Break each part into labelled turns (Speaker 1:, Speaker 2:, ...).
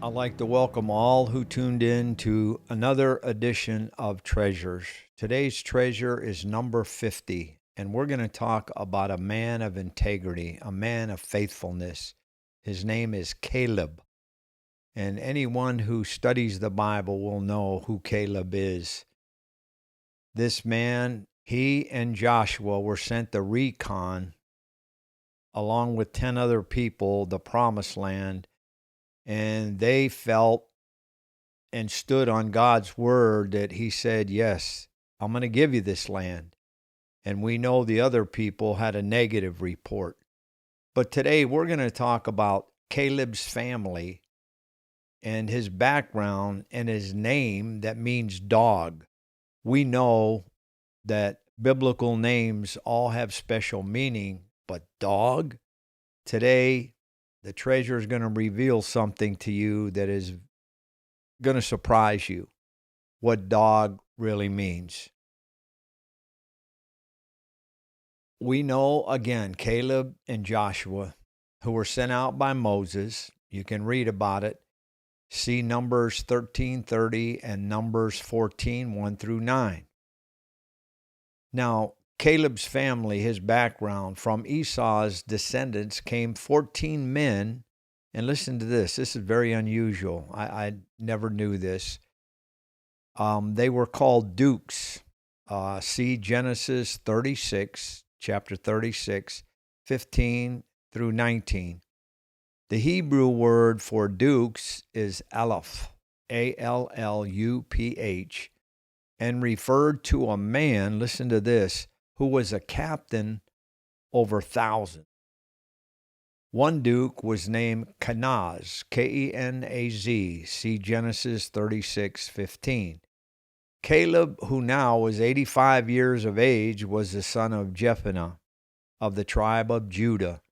Speaker 1: I'd like to welcome all who tuned in to another edition of Treasures. Today's treasure is number 50, and we're going to talk about a man of integrity, a man of faithfulness. His name is Caleb, and anyone who studies the Bible will know who Caleb is. This man, he and Joshua were sent to recon, along with 10 other people, the promised land, and they felt and stood on God's word that he said, yes, I'm going to give you this land. And we know the other people had a negative report. But today we're going to talk about Caleb's family and his background and his name that means dog. We know that biblical names all have special meaning, but dog? Today, the treasure is going to reveal something to you that is going to surprise you, what dog really means. We know, again, Caleb and Joshua, who were sent out by Moses. You can read about it. See Numbers 13:30 and Numbers 14, 1 through 9. Now, Caleb's family, his background, from Esau's descendants came 14 men. And listen to this. This is very unusual. I never knew this. They were called dukes. See Genesis 36, chapter 36, 15 through 19. The Hebrew word for dukes is Aleph, Alluph, and referred to a man, listen to this, who was a captain over thousands. One duke was named Kenaz, Kenaz, see Genesis 36:15. Caleb, who now was 85 years of age, was the son of Jephunneh of the tribe of Judah.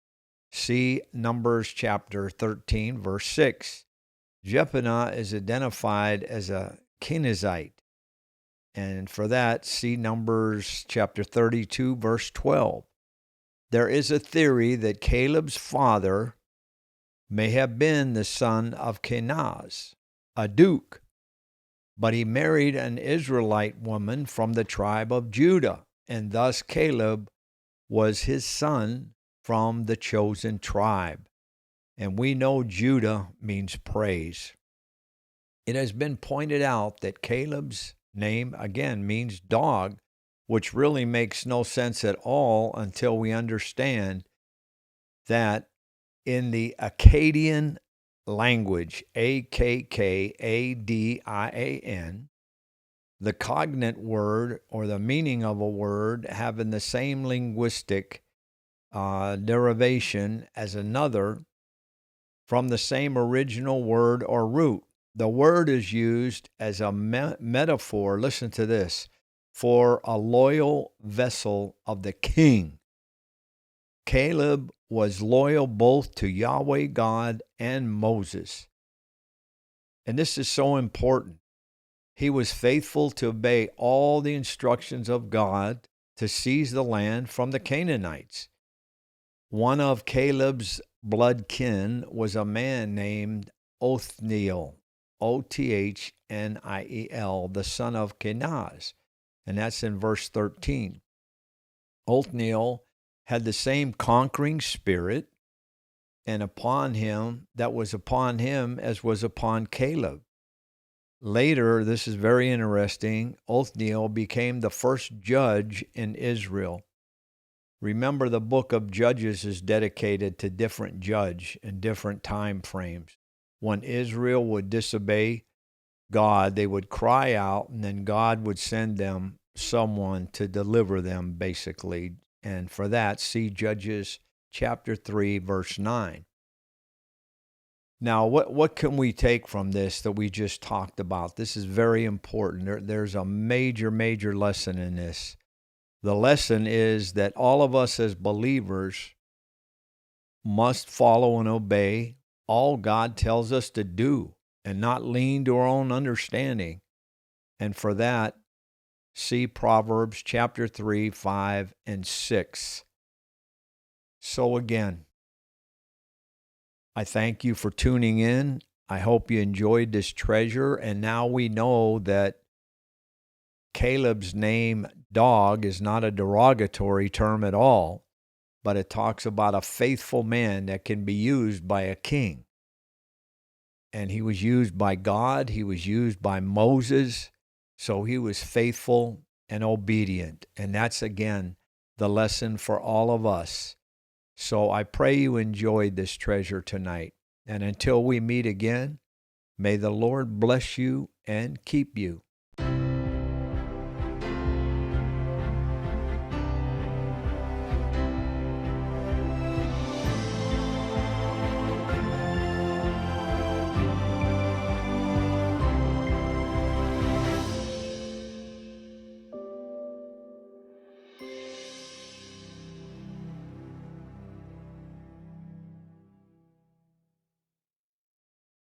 Speaker 1: See Numbers chapter 13, verse 6. Jephunneh is identified as a Kenizzite, and for that, see Numbers chapter 32, verse 12. There is a theory that Caleb's father may have been the son of Kenaz, a duke, but he married an Israelite woman from the tribe of Judah, and thus Caleb was his son from the chosen tribe. And we know Judah means praise. It has been pointed out that Caleb's name, again, means dog, which really makes no sense at all until we understand that in the Akkadian language, Akkadian, the cognate word or the meaning of a word having the same linguistic derivation as another from the same original word or root. The word is used as a metaphor, listen to this, for a loyal vessel of the king. Caleb was loyal both to Yahweh God and Moses. And this is so important. He was faithful to obey all the instructions of God to seize the land from the Canaanites. One of Caleb's blood kin was a man named Othniel, Othniel, the son of Kenaz. And that's in verse 13. Othniel had the same conquering spirit and upon him that was upon him as was upon Caleb. Later, this is very interesting, Othniel became the first judge in Israel. Remember, the book of Judges is dedicated to different judge in different time frames. When Israel would disobey God, they would cry out, and then God would send them someone to deliver them, basically. And for that, see Judges chapter 3, verse 9. Now, what can we take from this that we just talked about? This is very important. There's a major, major lesson in this. The lesson is that all of us as believers must follow and obey all God tells us to do and not lean to our own understanding. And for that, see Proverbs chapter 3, 5, and 6. So again, I thank you for tuning in. I hope you enjoyed this treasure. And now we know that Caleb's name, dog, is not a derogatory term at all, but it talks about a faithful man that can be used by a king. And he was used by God. He was used by Moses. So he was faithful and obedient. And that's, again, the lesson for all of us. So I pray you enjoyed this treasure tonight. And until we meet again, may the Lord bless you and keep you.